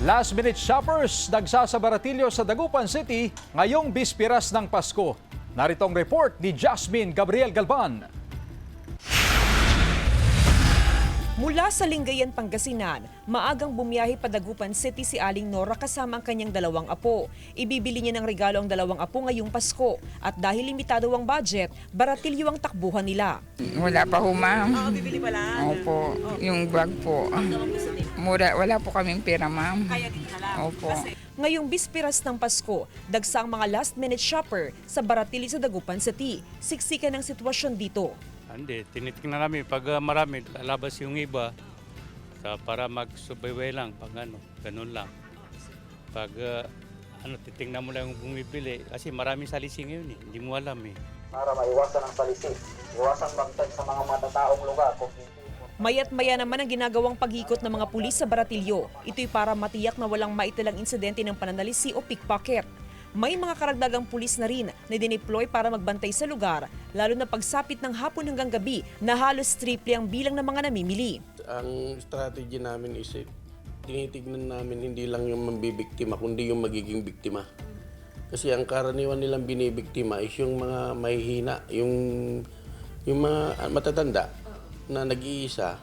Last-minute shoppers nagsasabaratilyo sa Dagupan City ngayong bispiras ng Pasko. Narito ang report ni Jasmine Gabriel Galban. Mula sa Lingayen, Pangasinan, maagang bumiyahe pa Dagupan City si Aling Nora kasama ang kanyang dalawang apo. Ibibili niya ng regalo ang dalawang apo ngayong Pasko. At dahil limitado ang budget, baratilyo ang takbuhan nila. Wala pa ho, ma'am. Bibili pa lang? Opo, yung bag po. Mura, wala po kaming pera, ma'am. Kaya dito na lang. Opo. Ngayong bispiras ng Pasko, dagsa ang mga last-minute shopper sa baratilyo sa Dagupan City. Siksikan ang sitwasyon dito. Hindi, tinitingnan namin pag marami, lalabas yung iba para mag-subayway lang, pag ganun lang. Pag titingnan mo lang yung bumibili, kasi maraming salisi ngayon hindi mo alam Para maiwasan ang salisi, iwasan magtag sa mga matataong lugar. Mayat-maya naman ang ginagawang pag-ikot ng mga pulis sa baratilyo. Ito'y para matiyak na walang maitalang insidente ng pananalisi o pickpocket. May mga karagdagang pulis na rin na dineploy para magbantay sa lugar, lalo na pagsapit ng hapon hanggang gabi na halos triple ang bilang ng mga namimili. Ang strategy namin is tinitignan namin hindi lang yung mambibiktima, kundi yung magiging biktima. Kasi ang karaniwan nilang binibiktima is yung mga mahihina, yung mga matatanda na nag-iisa,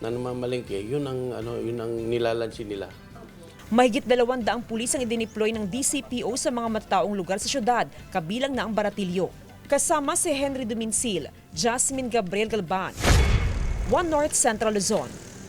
na namamalengke, yun ang nilalansin nila. Mahigit 200 pulis ang idineploy ng DCPO sa mga matataong lugar sa syudad, kabilang na ang baratilyo. Kasama si Henry Dumincil, Jasmine Gabriel Galban, One North Central Luzon.